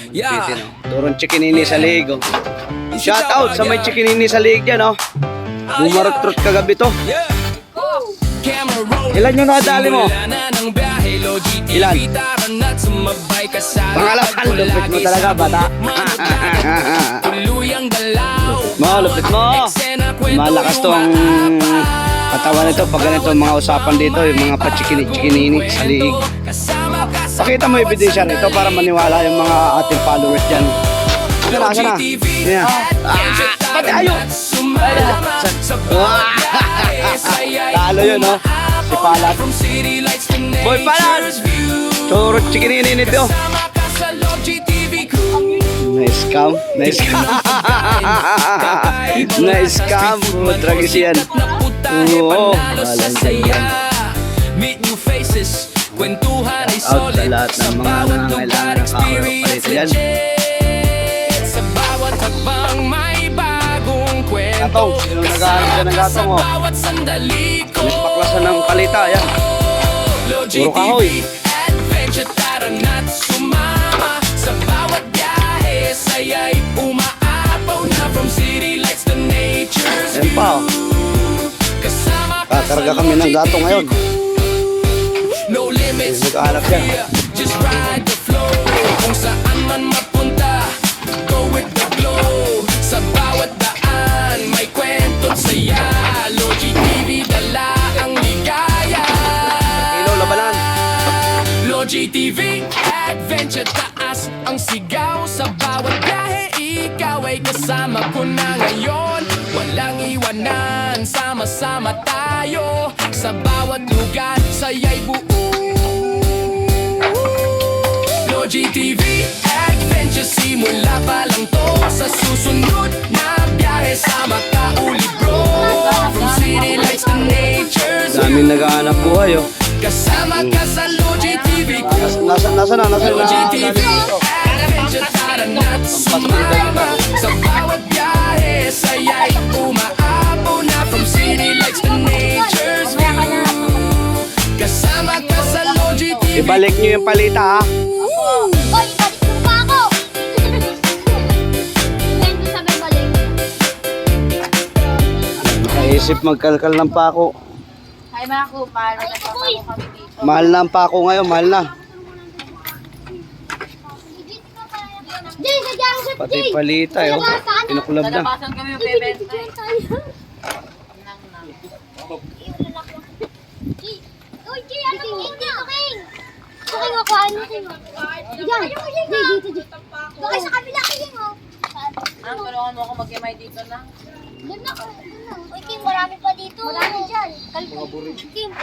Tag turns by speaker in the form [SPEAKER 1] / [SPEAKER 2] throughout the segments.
[SPEAKER 1] Yeah. Turong chikinini sa liig. Oh. Shout out sa may chikinini sa liig dyan. Oh. Bumarot-trot kagabi to. Ilan yung nakadali mo? Ilan? Pangalaman, lupit mo talaga, bata. Lupit mo. Malakas to ang katawan nito pag ganito mga usapan dito, yung mga pachikinini sa liig. Pakita mo ebidensya nito para maniwala yung mga ating followers dyan. Sana. Yeah. Pati ayo. Talo yun, no? Si Palat. Boy Palat! Churot chikinini nito. Nice cam. Nice cam. Nice cam. Tragis yan. Oo. Malang yan. Out sa lahat ng mga nangangailangan ng kahurok palito yan. Gatong, sino nag-aaral dyan ng gatong, oh? Baklasan ng palita, yan. Puro kahoy. Yan pa, oh. Kakarga kami ng gatong ngayon. Nag-aalap yan.
[SPEAKER 2] Just ride the flow. Kung saan man mapunta, go with the flow. Sa bawat daan, may kwento't saya. Logi TV, dala ang ligaya.
[SPEAKER 1] Ilaw, labanan.
[SPEAKER 2] Logi TV, adventure taas ang sigaw. Sa bawat biyahe, ikaw ay kasama ko na ngayon. Walang iwanan, sama-sama tayo. Sa bawat lugar, saya'y buo. Logi TV, adventure simula pa lang to. Sa susunod na biyahe, sama ka uli bro. From city lights to nature's
[SPEAKER 1] Daming nag-aanap buhay, oh.
[SPEAKER 2] kasama ka sa Logi TV.
[SPEAKER 1] Nasa na?
[SPEAKER 2] Logi TV, adventure tara na't sumama. Sa bawat biyahe, saya'y umaapaw na. From city lights to nature's view. Kasama ka sa Logi TV.
[SPEAKER 1] Ibalik nyo yung palita, ha?
[SPEAKER 3] Hoy, balik mo pa ako! Ngayon ko sabi balik.
[SPEAKER 1] Naisip magkalkal ng pako.
[SPEAKER 4] Hi mga kupal, nagpapako kami dito.
[SPEAKER 1] Mahal na ang pako ngayon, mahal na.
[SPEAKER 3] Jay, sadya ang shot,
[SPEAKER 1] Pati
[SPEAKER 3] Jay!
[SPEAKER 1] palita, oh. Pinukulab na.
[SPEAKER 4] Nalabasan kami yung bebenta eh. Nang.
[SPEAKER 3] Uy, Jay, ano mo? Hindi, King! King ako, ano King? Diyan! Jay, dito, Jay. Bakit sa kabila, King, oh?
[SPEAKER 4] Ang tulungan mo ako mag-imay dito na.
[SPEAKER 3] Doon na, doon na. Uy, King, marami pa dito. Marami dyan. Kalpo. King.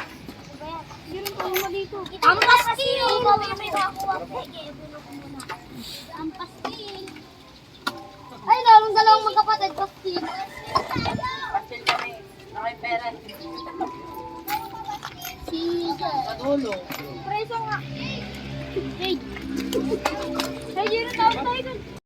[SPEAKER 3] Yun ang tawag mo dito. Ang pastil! May nakakuha ko. Ibuno ko muna. Ang pastil. Ay, dalawang magkapatid, pastil.
[SPEAKER 4] Pastil kami. Nakay pera.
[SPEAKER 3] Si
[SPEAKER 4] Padulo.
[SPEAKER 3] Preso nga. Hey. Hey, yun ang tawag tayo dun.